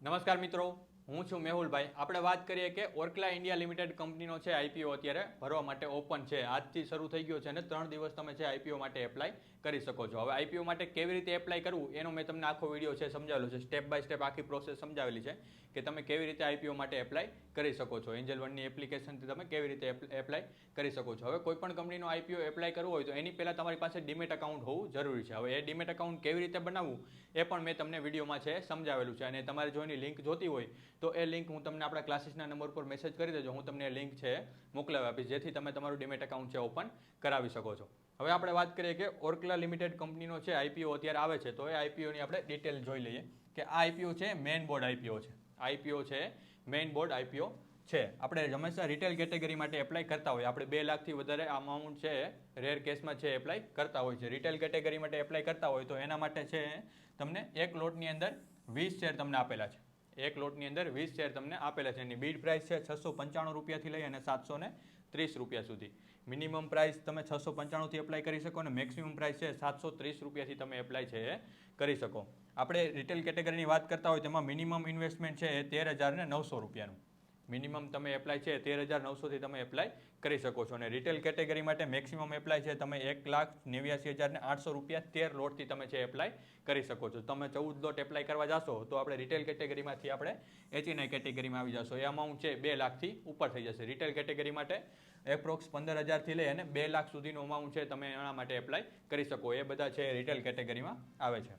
નમસ્કાર મિત્રો, હું છું મેહુલભાઈ. આપણે વાત કરીએ કે ઓર્કલા ઇન્ડિયા લિમિટેડ કંપનીનો છે આઈપીઓ અત્યારે ભરવા માટે ઓપન છે. આજથી શરૂ થઈ ગયો છે અને 3 દિવસ તમે છે આઈપીઓ માટે એપ્લાય કરી શકો છો. હવે આઈપીઓ માટે કેવી રીતે એપ્લાય કરવું એનો મેં તમને આખો વિડીયો છે સમજાવેલો છે. સ્ટેપ બાય સ્ટેપ આખી પ્રોસેસ સમજાવેલી છે કે તમે કેવી રીતે આઈપીઓ માટે એપ્લાય કરી શકો છો. એન્જલ વનની એપ્લિકેશનથી તમે કેવી રીતે એપ્લાય કરી શકો છો. હવે કોઈ પણ કંપનીનો આઈપીઓ એપ્લાય કરવો હોય તો એની પહેલાં તમારી પાસે ડીમેટ એકાઉન્ટ હોવું જરૂરી છે. હવે એ ડીમેટ એકાઉન્ટ કેવી રીતે બનાવવું એ પણ મેં તમને વિડીયોમાં છે સમજાવેલું છે. અને તમારે જો એની લિંક જોતી હોય તો એ લિંક હું તમને આપણા ક્લાસીસના નંબર પર મેસેજ કરી દેજો. હું તમને એ લિંક છે મોકલાવી આપીશ, જેથી તમે તમારું ડીમેટ એકાઉન્ટ છે ઓપન કરાવી શકો છો. હવે આપણે વાત કરીએ કે ઓર્કલા લિમિટેડ કંપનીનો છે આઈપીઓ અત્યારે આવે છે, તો એ આઈપીઓની આપણે ડિટેલ જોઈ લઈએ કે આ આઈપીઓ છે મેઇન બોર્ડ આઈપીઓ છે. આઈપીઓ છે મેઇન બોર્ડ આઈપીઓ છે. આપણે હંમેશા રિટેલ કેટેગરી માટે એપ્લાય કરતા હોય. આપણે 2 લાખથી વધારે અમાઉન્ટ છે રેર કેસમાં છે એપ્લાય કરતા હોય છે. રિટેલ કેટેગરી માટે એપ્લાય કરતા હોય તો એના માટે છે તમને એક લોટની અંદર 20 શેર તમને આપેલા છે. એક લોટની અંદર 20 શેર તમને આપેલા છે. એની બીડ પ્રાઇસ છે 695 રૂપિયાથી લઈ અને 730 રૂપિયા સુધી. મિનિમમ પ્રાઇસ તમે 695થી એપ્લાય કરી શકો અને મેક્સિમમ પ્રાઇસ છે 730 રૂપિયાથી તમે એપ્લાય છે એ કરી શકો. આપણે રિટેલ કેટેગરીની વાત કરતા હોય તેમાં મિનિમમ ઇન્વેસ્ટમેન્ટ છે એ 13,900 રૂપિયાનું. મિનિમમ તમે એપ્લાય છે 13,900થી તમે એપ્લાય કરી શકો છો. અને રિટેલ કેટેગરી માટે મેક્સિમમ એપ્લાય છે તમે 1,89,800 રૂપિયા 13 લોટથી તમે છે એપ્લાય કરી શકો છો. તમે 14 લોટ એપ્લાય કરવા જાશો તો આપણે રિટેલ કેટેગરીમાંથી આપણે એચએનઆઈ કેટેગરીમાં આવી જશો. એ અમાઉન્ટ છે 2 લાખથી ઉપર થઈ જશે. રિટેલ કેટેગરી માટે એપ્રોક્સ 15,000થી લઈ અને 2 લાખ સુધીનું અમાઉન્ટ છે તમે એના માટે એપ્લાય કરી શકો. એ બધા છે રિટેલ કેટેગરીમાં આવે છે.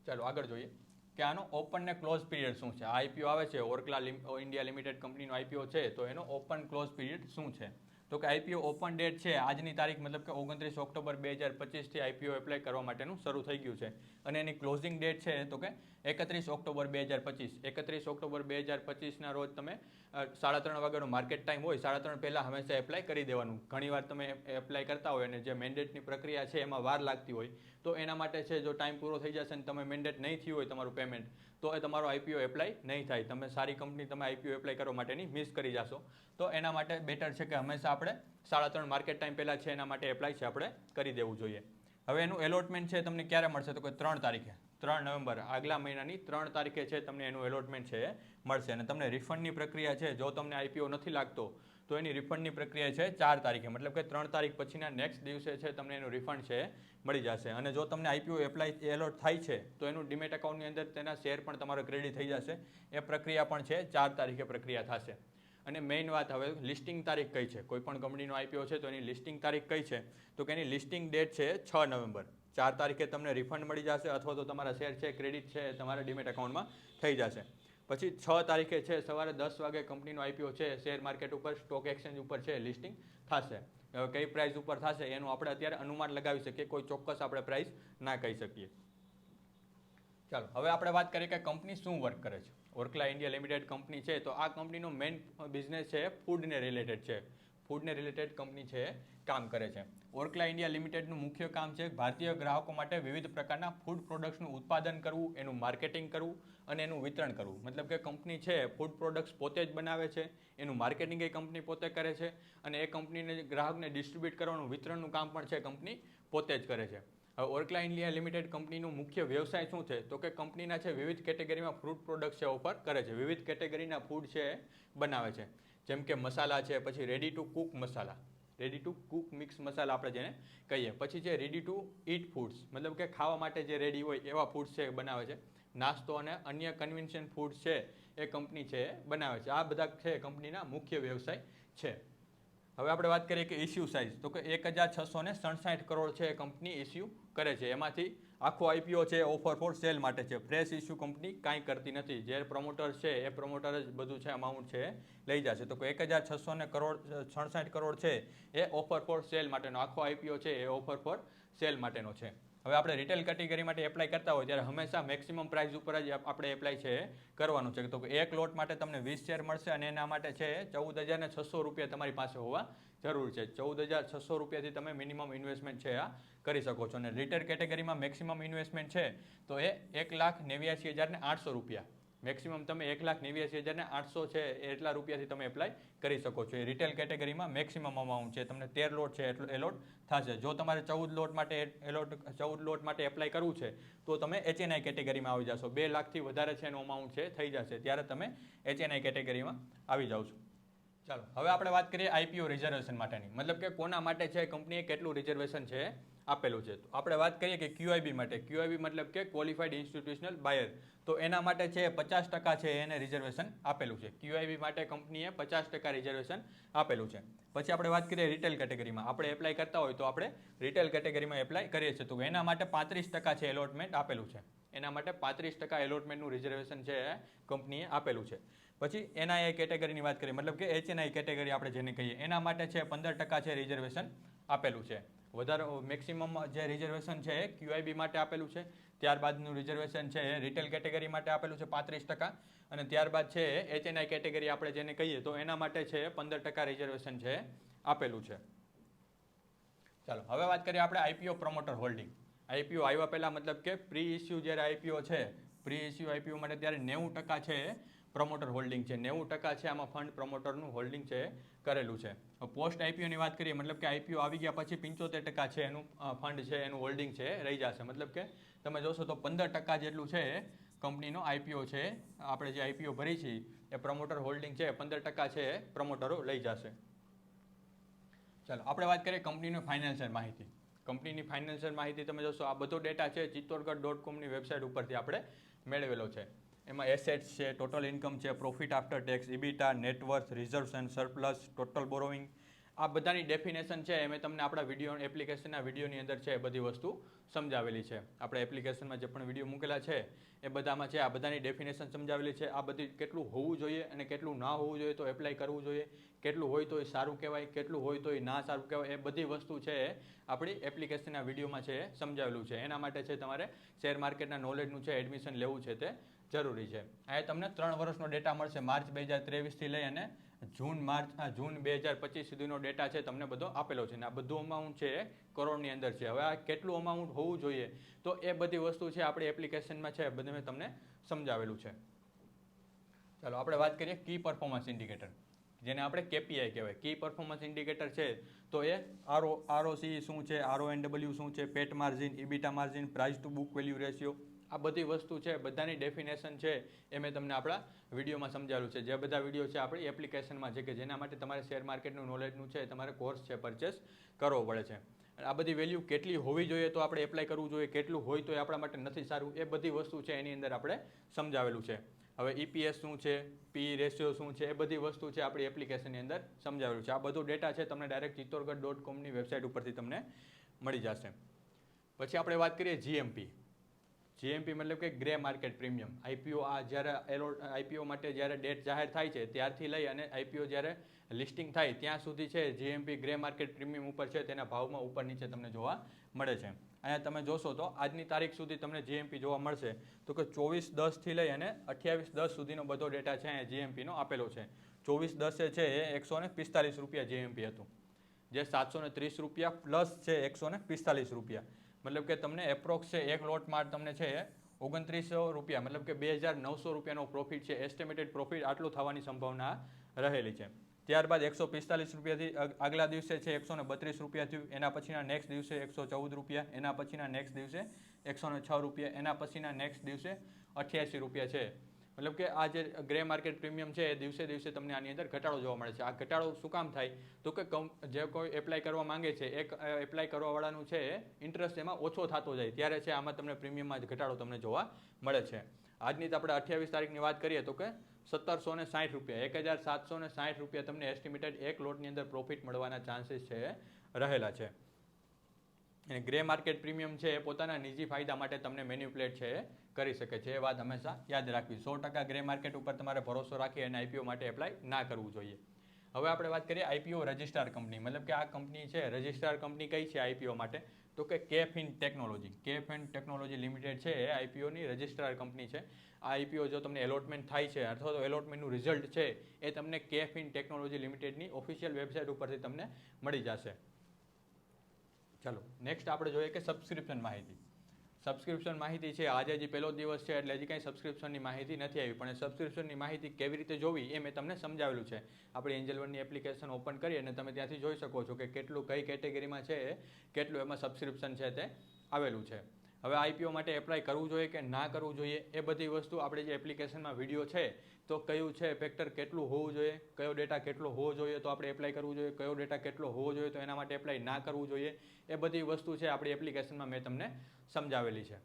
ચાલો આગળ જોઈએ કે આનો ઓપન ને ક્લોઝ પીરિયડ શું છે. આઈપીઓ આવે છે ઓર્કલા ઇન્ડિયા લિમિટેડ કંપનીનો આઈપીઓ છે, તો એનો ઓપન ક્લોઝ પીરિયડ શું છે? તો કે આઈપીઓ ઓપન ડેટ છે આજની તારીખ, મતલબ કે 29 ઓક્ટોબર 2025થી આઈપીઓ એપ્લાય કરવા માટેનું શરૂ થઈ ગયું છે. અને એની ક્લોઝિંગ ડેટ છે તો કે 31 ઓક્ટોબર 2025. 31 ઓક્ટોબર 2025ના રોજ તમે 3:30 વાગ્યાનો માર્કેટ ટાઈમ હોય, 3:30 પહેલાં હંમેશા એપ્લાય કરી દેવાનું. ઘણીવાર તમે એપ્લાય કરતા હોય અને જે મેન્ડેટની પ્રક્રિયા છે એમાં વાર લાગતી હોય, તો એના માટે છે જો ટાઈમ પૂરો થઈ જશે અને તમે મેન્ડેટ નહીં થયું હોય તમારું પેમેન્ટ, તો એ તમારો આઈપીઓ એપ્લાય નહીં થાય. તમે સારી કંપની તમે આઈપીઓ એપ્લાય કરવા માટેની મિસ કરી જશો. તો એના માટે બેટર છે કે હંમેશા આપણે 3:30 માર્કેટ ટાઈમ પહેલાં છે એના માટે એપ્લાય છે આપણે કરી દેવું જોઈએ. હવે એનું એલોટમેન્ટ છે તમને ક્યારે મળશે? તો કે 3 તારીખે, 3 નવેમ્બર આગલા મહિનાની 3 તારીખે છે તમને એનું એલોટમેન્ટ છે એ મળશે. અને તમને રિફંડની પ્રક્રિયા છે, જો તમને આઈપીઓ નથી લાગતો તો એની રિફંડની પ્રક્રિયા છે 4 તારીખે, મતલબ કે 3 તારીખ પછીના નેક્સ્ટ દિવસે છે તમને એનું રિફંડ છે મળી જશે. અને જો તમને આઈપીઓ એપ્લાય એલોટ થાય છે તો એનું ડીમેટ એકાઉન્ટની અંદર તેના શેર પણ તમારે ક્રેડિટ થઈ જશે. એ પ્રક્રિયા પણ છે 4 તારીખે પ્રક્રિયા થશે. અને મેઇન વાત, હવે લિસ્ટિંગ તારીખ કઈ છે? કોઈ પણ કંપનીનો આઈપીઓ છે તો એની લિસ્ટિંગ તારીખ કઈ છે? તો કે એની લિસ્ટિંગ ડેટ છે 6 નવેમ્બર. 4 તારીખે તમને રિફંડ મળી જશે અથવા તો તમારા શેર છે ક્રેડિટ છે તમારા ડીમેટ એકાઉન્ટમાં થઈ જશે. પછી 6 તારીખે છે સવારે 10 વાગે કંપનીનો આઈપીઓ છે શેર માર્કેટ ઉપર સ્ટોક એક્સચેન્જ ઉપર છે લિસ્ટિંગ થશે. કઈ પ્રાઇસ ઉપર થશે એનું આપણે અત્યારે અનુમાન લગાવી શકીએ, કોઈ ચોક્કસ આપણે પ્રાઇસ ના કહી શકીએ. ચાલો હવે આપણે વાત કરીએ કે કંપની શું વર્ક કરે છે. ઓર્કલા ઇન્ડિયા લિમિટેડ કંપની છે તો આ કંપનીનો મેઇન બિઝનેસ છે ફૂડને રિલેટેડ છે. ફૂડને રિલેટેડ કંપની છે કામ કરે છે. ઓર્કલા ઇન્ડિયા લિમિટેડનું મુખ્ય કામ છે ભારતીય ગ્રાહકો માટે વિવિધ પ્રકારના ફૂડ પ્રોડક્ટ્સનું ઉત્પાદન કરવું, એનું માર્કેટિંગ કરવું અને એનું વિતરણ કરવું. મતલબ કે કંપની છે ફૂડ પ્રોડક્ટ્સ પોતે જ બનાવે છે, એનું માર્કેટિંગ એ કંપની પોતે કરે છે અને એ કંપનીને ગ્રાહકને ડિસ્ટ્રીબ્યુટ કરવાનું વિતરણનું કામ પણ છે કંપની પોતે જ કરે છે. હવે ઓર્કલા ઇન્ડિયા લિમિટેડ કંપનીનું મુખ્ય વ્યવસાય શું છે? તો કે કંપનીના છે વિવિધ કેટેગરીમાં ફૂડ પ્રોડક્ટ્સ છે ઓફર કરે છે. વિવિધ કેટેગરીના ફૂડ છે બનાવે છે. જેમ કે મસાલા છે, પછી ready to cook masala, ready to cook mix masala આપણે જેને કહીએ. પછી છે રેડી ટુ ઈટ ફૂડ્સ, મતલબ કે ખાવા માટે જે રેડી હોય એવા ફૂડ્સ છે બનાવે છે. નાસ્તો અને અન્ય કન્વેન્શન ફૂડ્સ છે એ કંપની છે બનાવે છે. આ બધા છે કંપનીના મુખ્ય વ્યવસાય છે. હવે આપણે વાત કરીએ કે ઇસ્યુ સાઇઝ, તો કે 1,667 કરોડ છે એ કંપની ઇસ્યુ કરે છે. એમાંથી આખો આઈપીઓ છે ઓફર ફોર સેલ માટે છે. ફ્રેશ ઇસ્યુ કંપની કાંઈ કરતી નથી. જે પ્રમોટર છે એ પ્રમોટર જ બધું છે અમાઉન્ટ છે લઈ જશે. તો કે 1,667 કરોડ છે એ ઓફર ફોર સેલ માટેનો આખો આઈપીઓ છે એ ઓફર ફોર સેલ માટેનો છે. હવે આપણે રિટેલ કેટેગરી માટે એપ્લાય કરતા હોય ત્યારે હંમેશા મેક્સિમમ પ્રાઇસ ઉપર જ આપણે એપ્લાય છે કરવાનું છે. તો કે એક લોટ માટે તમને 20 શેર મળશે અને એના માટે છે 14,600 રૂપિયા તમારી પાસે હોવા જરૂર છે. 14,600 રૂપિયાથી તમે મિનિમમ ઇન્વેસ્ટમેન્ટ છે આ કરી શકો છો. અને રિટેલ કેટેગરીમાં મેક્સિમમ ઇન્વેસ્ટમેન્ટ છે તો એ 1,89,800 રૂપિયા મેક્સિમમ તમે 1,89,800 છે એટલા રૂપિયાથી તમે એપ્લાય કરી શકો છો. એ રિટેલ કેટેગરીમાં મેક્સિમમ અમાઉન્ટ છે. તમને 13 લોટ છે એટલું એલોટ થશે. જો તમારે 14 લોટ માટે એપ્લાય કરવું છે તો તમે HNI કેટેગરીમાં આવી જશો. 2 લાખથી વધારે છે એનું અમાઉન્ટ છે થઈ જશે ત્યારે તમે HNI કેટેગરીમાં આવી જાઓ છો. ચાલો હવે આપણે વાત કરીએ આઈપીઓ રિઝર્વેશન માટેની. મતલબ કે કોના માટે છે, કંપનીએ કેટલું રિઝર્વેશન છે આપેલું છે. તો આપણે વાત કરીએ કે QIB માટે. QIB મતલબ કે ક્વોલિફાઈડ ઇન્સ્ટિટ્યુશનલ બાયર. તો એના માટે છે 50% છે એને રિઝર્વેશન આપેલું છે. QIB માટે કંપનીએ 50% રિઝર્વેશન આપેલું છે. પછી આપણે વાત કરીએ રિટેલ કેટેગરીમાં. આપણે એપ્લાય કરતા હોય તો આપણે રિટેલ કેટેગરીમાં એપ્લાય કરીએ છીએ. તો એના માટે 35% છે એલોટમેન્ટ આપેલું છે. એના માટે 35% એલોટમેન્ટનું રિઝર્વેશન છે કંપનીએ આપેલું છે. પછી NII કેટેગરીની વાત કરીએ, મતલબ કે HNI કેટેગરી આપણે જેને કહીએ, એના માટે છે 15% છે રિઝર્વેશન આપેલું છે. વધારે મેક્સિમમ જે રિઝર્વેશન છે એ QIB માટે આપેલું છે. ત્યારબાદનું રિઝર્વેશન છે એ રિટેલ કેટેગરી માટે આપેલું છે 35%. અને ત્યારબાદ છે HNI કેટેગરી આપણે જેને કહીએ તો એના માટે છે 15% રિઝર્વેશન છે આપેલું છે. ચાલો હવે વાત કરીએ આપણે આઈપીઓ પ્રમોટર હોલ્ડિંગ. આઈપીઓ આવ્યા પહેલાં મતલબ કે પ્રી ઇસ્યુ જ્યારે આઈપીઓ છે, પ્રી ઇસ્યુ આઈપીઓ માટે ત્યારે 90% છે પ્રમોટર હોલ્ડિંગ છે. 90% છે આમાં ફંડ પ્રમોટરનું હોલ્ડિંગ છે કરેલું છે. પોસ્ટ આઈપીઓની વાત કરીએ, મતલબ કે આઈપીઓ આવી ગયા પછી 75% છે એનું ફંડ છે એનું હોલ્ડિંગ છે રહી જશે. મતલબ કે તમે જોશો તો 15% જેટલું છે કંપનીનો આઈપીઓ છે, આપણે જે આઈપીઓ ભરી છે એ પ્રમોટર હોલ્ડિંગ છે 15% છે પ્રમોટરો લઈ જશે. ચાલો આપણે વાત કરીએ કંપનીની ફાઇનાન્શિયલ માહિતી. કંપનીની ફાઇનાન્શિયલ માહિતી તમે જોશો આ બધો ડેટા છે chittorgarh.comની વેબસાઇટ ઉપરથી આપણે મેળવેલો છે. એમાં એસેટ્સ છે, ટોટલ ઇન્કમ છે, profit after tax, EBITDA, net worth, reserves and surplus, total borrowing, આ બધાની ડેફિનેશન છે એ મેં તમને આપણા વિડીયો એપ્લિકેશનના વિડીયોની અંદર છે એ બધી વસ્તુ સમજાવેલી છે. આપણે એપ્લિકેશનમાં જે પણ વિડીયો મૂકેલા છે એ બધામાં છે આ બધાની ડેફિનેશન સમજાવેલી છે. આ બધી કેટલું હોવું જોઈએ અને કેટલું ના હોવું જોઈએ તો એપ્લાય કરવું જોઈએ, કેટલું હોય તો એ સારું કહેવાય, કેટલું હોય તો એ ના સારું કહેવાય, એ બધી વસ્તુ છે એ આપણી એપ્લિકેશનના વિડીયોમાં છે એ સમજાવેલું છે. એના માટે છે તમારે શેર માર્કેટના નોલેજનું છે એડમિશન લેવું છે તે જરૂરી છે. આ તમને 3 વર્ષનો ડેટા મળશે. માર્ચ 2023થી લઈ અને જૂન 2025 સુધીનો ડેટા છે તમને બધો આપેલો છે. અને આ બધું અમાઉન્ટ છે એ કરોડની અંદર છે. હવે આ કેટલું અમાઉન્ટ હોવું જોઈએ તો એ બધી વસ્તુ છે આપણી એપ્લિકેશનમાં છે બધું મેં તમને સમજાવેલું છે. ચાલો આપણે વાત કરીએ કી પરફોર્મન્સ ઇન્ડિકેટર, જેને આપણે KPI કહેવાય. કી પરફોર્મન્સ ઇન્ડિકેટર છે તો એ ROC શું છે, RONW શું છે, PAT margin, EBITDA margin, price to book value ratio, આ બધી વસ્તુ છે બધાની ડેફિનેશન છે એ મેં તમને આપણા વિડીયોમાં સમજાવેલું છે. જે બધા વિડીયો છે આપણી એપ્લિકેશનમાં છે કે જેના માટે તમારે શેર માર્કેટનું નોલેજનું છે તમારે કોર્સ છે પરચેસ કરવો પડે છે. આ બધી વેલ્યુ કેટલી હોવી જોઈએ તો આપણે એપ્લાય કરવું જોઈએ, કેટલું હોય તો એ આપણા માટે નથી સારું, એ બધી વસ્તુ છે એની અંદર આપણે સમજાવેલું છે. હવે EPS શું છે, પી રેશિયો શું છે, એ બધી વસ્તુ છે આપણી એપ્લિકેશનની અંદર સમજાવેલું છે. આ બધું ડેટા છે તમને ડાયરેક્ટ chittorgarh.comની વેબસાઇટ ઉપરથી તમને મળી જશે. પછી આપણે વાત કરીએ GMP. GMP મતલબ કે ગ્રે માર્કેટ પ્રીમિયમ. આઈપીઓ જ્યારે આઈપીઓ માટે જ્યારે ડેટ જાહેર થાય છે ત્યારથી લઈ અને આઈપીઓ જ્યારે લિસ્ટિંગ થાય ત્યાં સુધી છે GMP ગ્રે માર્કેટ પ્રીમિયમ ઉપર છે તેના ભાવમાં ઉપર નીચે તમને જોવા મળે છે. અહીંયા તમે જોશો તો આજની તારીખ સુધી તમને GMP જોવા મળશે તો કે 24/10થી લઈ અને 28/10 સુધીનો બધો ડેટા છે અહીંયા GMPનો આપેલો છે. 24/10 છે એ 145 રૂપિયા GMP હતું, જે 730 રૂપિયા પ્લસ છે 145 રૂપિયા. મતલબ કે તમને એપ્રોક્સ છે એક લોટમાં તમને છે 2900 રૂપિયા, મતલબ કે 2900 રૂપિયાનો પ્રોફિટ છે. એસ્ટિમેટેડ પ્રોફિટ આટલું થવાની સંભાવના રહેલી છે. ત્યારબાદ 145 રૂપિયાથી આગલા દિવસે છે 132 રૂપિયા થયું. એના પછીના નેક્સ્ટ દિવસે 114 રૂપિયા, એના પછીના નેક્સ્ટ દિવસે 106 રૂપિયા, એના પછીના નેક્સ્ટ દિવસે 88 રૂપિયા છે. મતલબ કે આ જે ગ્રે માર્કેટ પ્રીમિયમ છે એ દિવસે દિવસે તમને આની અંદર ઘટાડો જોવા મળે છે. આ ઘટાડો શું કામ થાય તો કે જે કોઈ એપ્લાય કરવા માંગે છે એક એપ્લાય કરવાવાળાનું છે ઇન્ટરેસ્ટ એમાં ઓછો થતો જાય ત્યારે છે આમાં તમને પ્રીમિયમમાં ઘટાડો તમને જોવા મળે છે. આજની તો આપણે 28 તારીખની વાત કરીએ તો કે 1760 રૂપિયા, 1760 રૂપિયા તમને એસ્ટિમેટેડ એક લોટની અંદર પ્રોફિટ મળવાના ચાન્સીસ છે રહેલા છે. અને ગ્રે માર્કેટ પ્રીમિયમ છે એ પોતાના નિજી ફાયદા માટે તમને મેન્યુપ્લેટ છે એ કરી શકે છે. એ વાત હંમેશા યાદ રાખવી. 100% ગ્રે માર્કેટ ઉપર તમારે ભરોસો રાખી અને આઈપીઓ માટે એપ્લાય ના કરવું જોઈએ. હવે આપણે વાત કરીએ આઈપીઓ રજિસ્ટ્રાર કંપની. મતલબ કે આ કંપની છે રજિસ્ટ્રાર કંપની કઈ છે આઈપીઓ માટે તો કે caffeine technology. Caffeine technology limited છે એ આઈપીઓની રજિસ્ટ્રાર કંપની છે. આ આઈપીઓ જો તમને એલોટમેન્ટ થાય છે અથવા તો એલોટમેન્ટનું રિઝલ્ટ છે એ તમને કેફિન ટેકનોલોજી લિમિટેડની ઓફિશિયલ વેબસાઇટ ઉપરથી તમને મળી જશે. ચાલો નેક્સ્ટ આપણે જોઈએ કે સબસ્ક્રિપ્શન માહિતી. સબસ્ક્રિપ્શન માહિતી છે આજે હજી પહેલો દિવસ છે એટલે હજી કાંઈ સબસ્ક્રિપ્શનની માહિતી નથી આવી, પણ સબસ્ક્રિપ્શનની માહિતી કેવી રીતે જોવી એ મેં તમને સમજાવેલું છે. આપણી એન્જલ વનની એપ્લિકેશન ઓપન કરી અને તમે ત્યાંથી જોઈ શકો છો કે કેટલું કઈ કેટેગરીમાં છે, કેટલું એમાં સબસ્ક્રિપ્શન છે તે આવેલું છે. હવે આઈપીઓ માટે એપ્લાય કરવું જોઈએ કે ના કરવું જોઈએ એ બધી વસ્તુ આપણે જે એપ્લિકેશનમાં વિડીયો છે તો કયું છે ફેક્ટર કેટલું હોવું જોઈએ, કયો ડેટા કેટલો હોવો જોઈએ તો આપણે એપ્લાય કરવું જોઈએ, કયો ડેટા કેટલો હોવો જોઈએ તો એના માટે એપ્લાય ના કરવું જોઈએ, એ બધી વસ્તુ છે આપણી એપ્લિકેશનમાં મેં તમને સમજાવેલી છે.